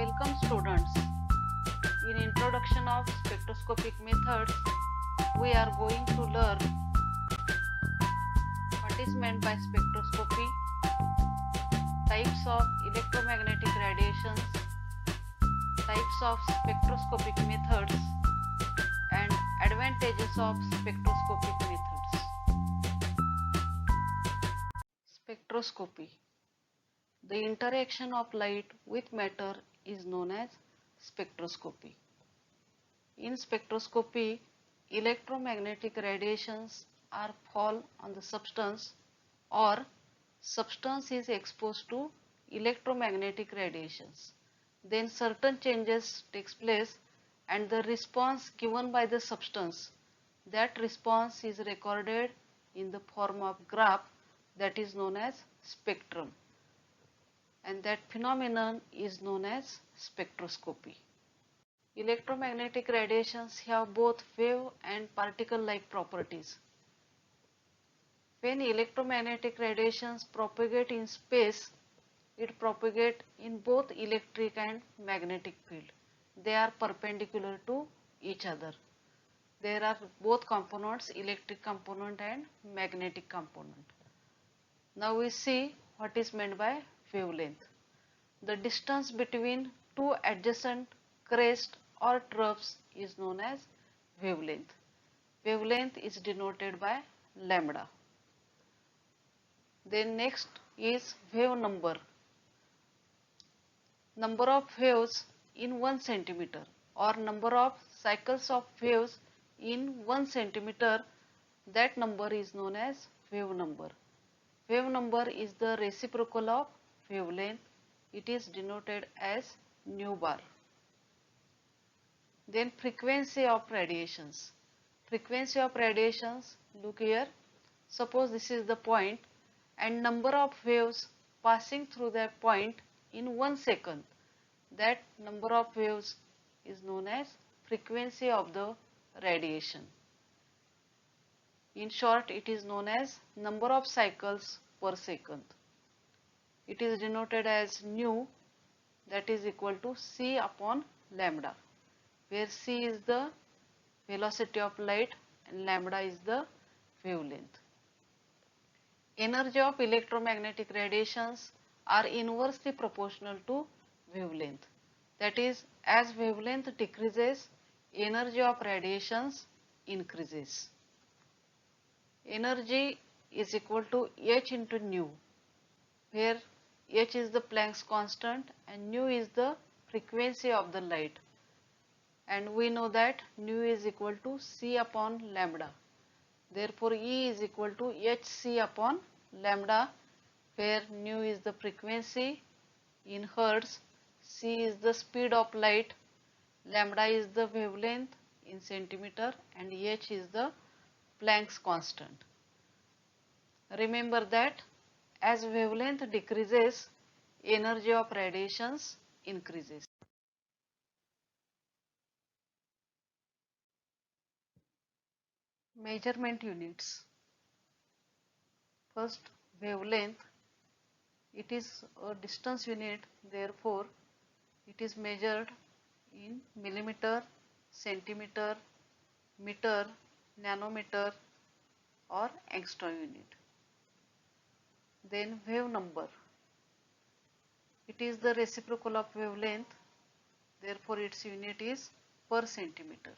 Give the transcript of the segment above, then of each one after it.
Welcome students. In introduction of spectroscopic methods, we are going to learn what is meant by spectroscopy, types of electromagnetic radiations, types of spectroscopic methods, and advantages of spectroscopic methods. Spectroscopy. The interaction of light with matter is known as spectroscopy. In spectroscopy, electromagnetic radiations are fall on the substance or substance is exposed to electromagnetic radiations. Then certain changes takes place and the response given by the substance, that response is recorded in the form of graph that is known as spectrum, and that phenomenon is known as spectroscopy. Electromagnetic radiations have both wave and particle-like properties. When electromagnetic radiations propagate in space, it propagates in both electric and magnetic field. They are perpendicular to each other. There are both components, electric component and magnetic component. Now we see what is meant by wavelength. The distance between two adjacent crests or troughs is known as wavelength. Wavelength is denoted by lambda. Then next is wave number. Number of waves in 1 centimeter or number of cycles of waves in 1 centimeter, that number is known as wave number. Wave number is the reciprocal of wavelength. It is denoted as nu bar. Then frequency of radiations. Frequency of radiations, look here. Suppose this is the point and number of waves passing through that point in 1 second. That number of waves is known as frequency of the radiation. In short, it is known as number of cycles per second. It is denoted as nu, that is equal to c upon lambda, where c is the velocity of light and lambda is the wavelength. Energy of electromagnetic radiations are inversely proportional to wavelength. That is, as wavelength decreases, energy of radiations increases. Energy is equal to h into nu, where h is the Planck's constant and nu is the frequency of the light. And we know that nu is equal to c upon lambda. Therefore, E is equal to hc upon lambda, where nu is the frequency in hertz, c is the speed of light, lambda is the wavelength in centimeter, and h is the Planck's constant. Remember that as wavelength decreases, energy of radiations increases. Measurement units. First, wavelength. It is a distance unit, therefore it is measured in millimeter, centimeter, meter, nanometer or angstrom unit. Then wave number. It is the reciprocal of wavelength, therefore its unit is per centimeter.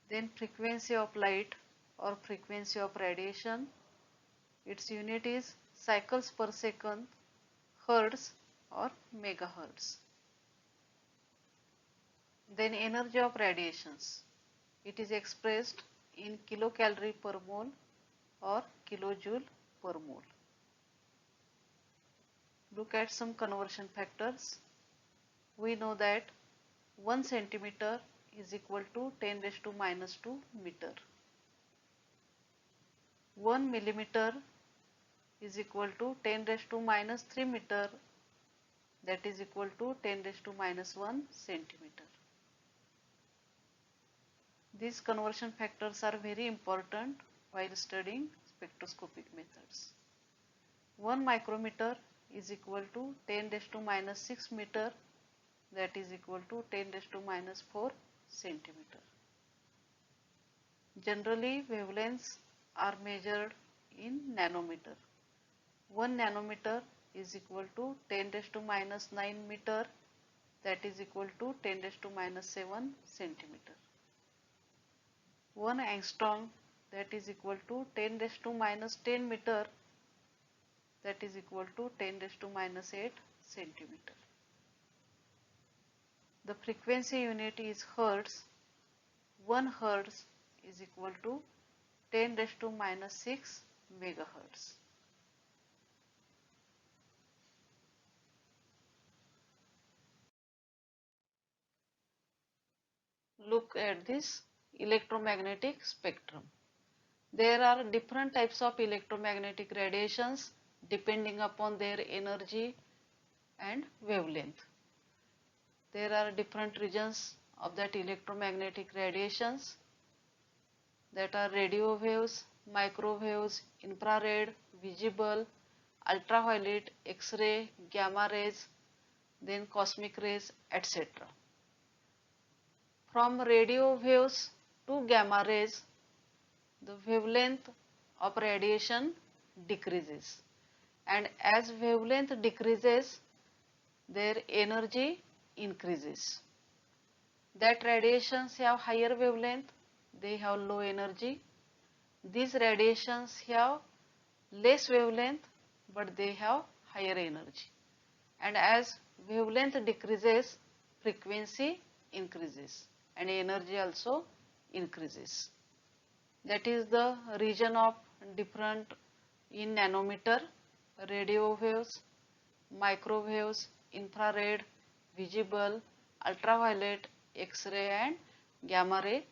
Then frequency of light or frequency of radiation. Its unit is cycles per second, hertz or megahertz. Then energy of radiations. It is expressed in kilocalorie per mole or kilojoule per mole. Look at some conversion factors. We know that 1 centimeter is equal to 10 raised to minus 2 meter. 1 millimeter is equal to 10 raised to minus 3 meter, that is equal to 10 raised to minus 1 centimeter. These conversion factors are very important while studying spectroscopic methods. 1 micrometer is equal to 10 raised to minus 6 meter, that is equal to 10 raised to minus 4 centimeter. Generally, wavelengths are measured in nanometer. 1 nanometer is equal to 10 raised to minus 9 meter, that is equal to 10 raised to minus 7 centimeter. 1 angstrom, that is equal to 10 raised to minus 10 meter, that is equal to 10 raised to minus 8 centimeter. The frequency unit is hertz. 1 hertz is equal to 10 raised to minus 6 megahertz. Look at this electromagnetic spectrum. There are different types of electromagnetic radiations depending upon their energy and wavelength. There are different regions of that electromagnetic radiations, that are radio waves, microwaves, infrared, visible, ultraviolet, X-ray, gamma rays, then cosmic rays, etc. From radio waves to gamma rays, the wavelength of radiation decreases, and as wavelength decreases, their energy increases. That radiations have higher wavelength, they have low energy. These radiations have less wavelength, but they have higher energy. And as wavelength decreases, frequency increases and energy also increases. That is the region of different in nanometer: radio waves, microwaves, infrared, visible, ultraviolet, X-ray and gamma ray.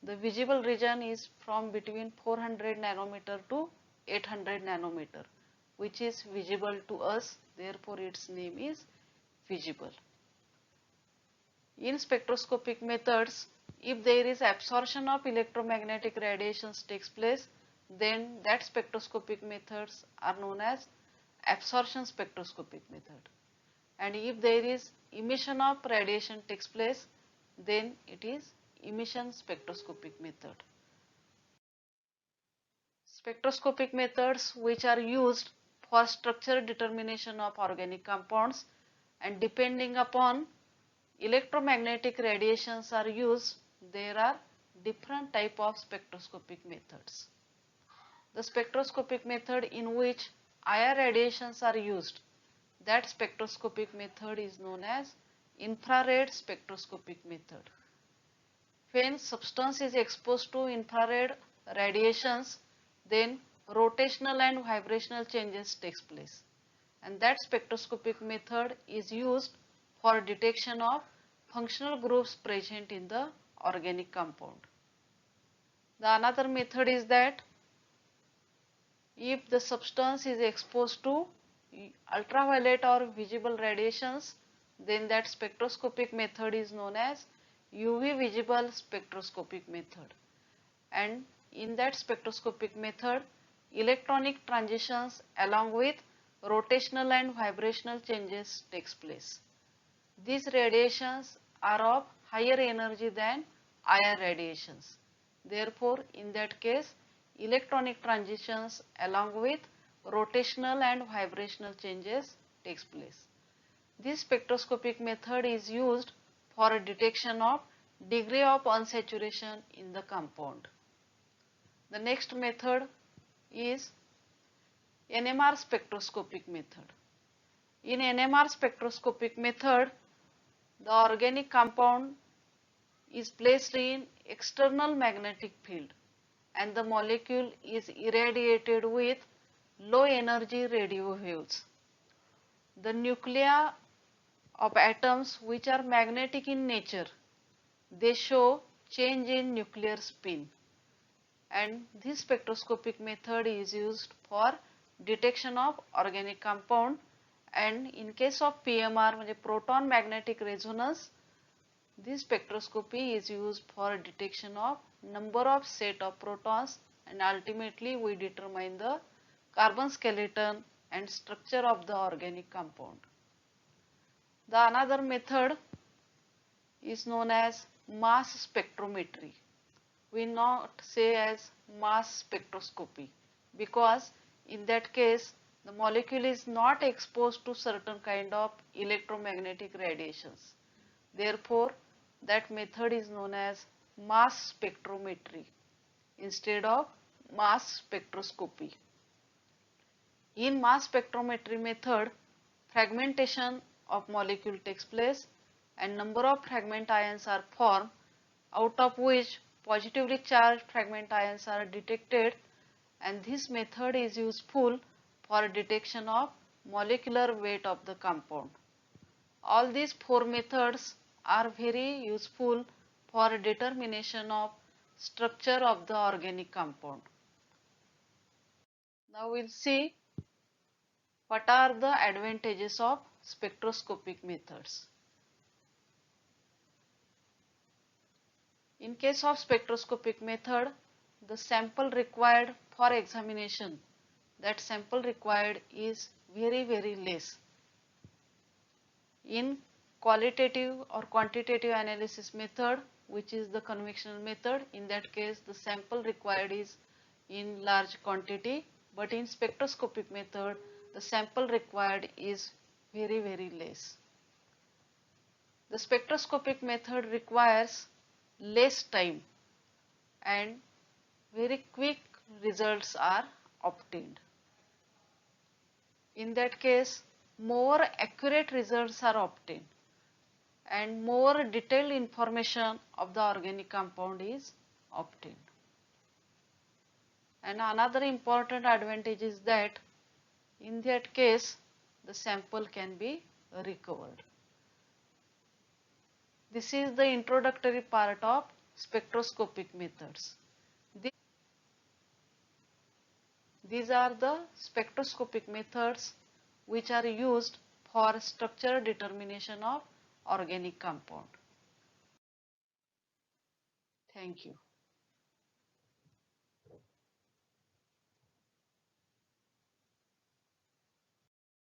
The visible region is from between 400 nanometer to 800 nanometer, which is visible to us, therefore its name is visible. In spectroscopic methods, if there is absorption of electromagnetic radiations takes place, then that spectroscopic methods are known as absorption spectroscopic method. And if there is emission of radiation takes place, then it is emission spectroscopic method. Spectroscopic methods which are used for structure determination of organic compounds, and depending upon electromagnetic radiations are used, there are different type of spectroscopic methods. The spectroscopic method in which IR radiations are used, that spectroscopic method is known as infrared spectroscopic method. When substance is exposed to infrared radiations, then rotational and vibrational changes takes place, and that spectroscopic method is used for detection of functional groups present in the organic compound. The another method is that if the substance is exposed to ultraviolet or visible radiations, then that spectroscopic method is known as UV visible spectroscopic method. And in that spectroscopic method, electronic transitions along with rotational and vibrational changes takes place. These radiations are of higher energy than IR radiations. Therefore, in that case, electronic transitions along with rotational and vibrational changes takes place. This spectroscopic method is used for detection of degree of unsaturation in the compound. The next method is NMR spectroscopic method. In NMR spectroscopic method, the organic compound is placed in external magnetic field and the molecule is irradiated with low energy radio waves. The nuclei of atoms which are magnetic in nature, they show change in nuclear spin, and this spectroscopic method is used for detection of organic compound. And in case of PMR, proton magnetic resonance, this spectroscopy is used for detection of number of set of protons, and ultimately we determine the carbon skeleton and structure of the organic compound. The another method is known as mass spectrometry. We not say as mass spectroscopy, because in that case the molecule is not exposed to certain kind of electromagnetic radiations. Therefore, that method is known as mass spectrometry instead of mass spectroscopy. In mass spectrometry method, fragmentation of molecule takes place and number of fragment ions are formed, out of which positively charged fragment ions are detected, and this method is useful for detection of molecular weight of the compound. All these four methods are very useful for determination of structure of the organic compound. Now we'll see what are the advantages of spectroscopic methods. In case of spectroscopic method, the sample required for examination, that sample required is very less. In qualitative or quantitative analysis method, which is the conventional method, in that case the sample required is in large quantity, but in spectroscopic method the sample required is very less. The spectroscopic method requires less time and very quick results are obtained. In that case, more accurate results are obtained and more detailed information of the organic compound is obtained. And another important advantage is that in that case the sample can be recovered. This is the introductory part of spectroscopic methods. These are the spectroscopic methods which are used for structure determination of organic compound. Thank you.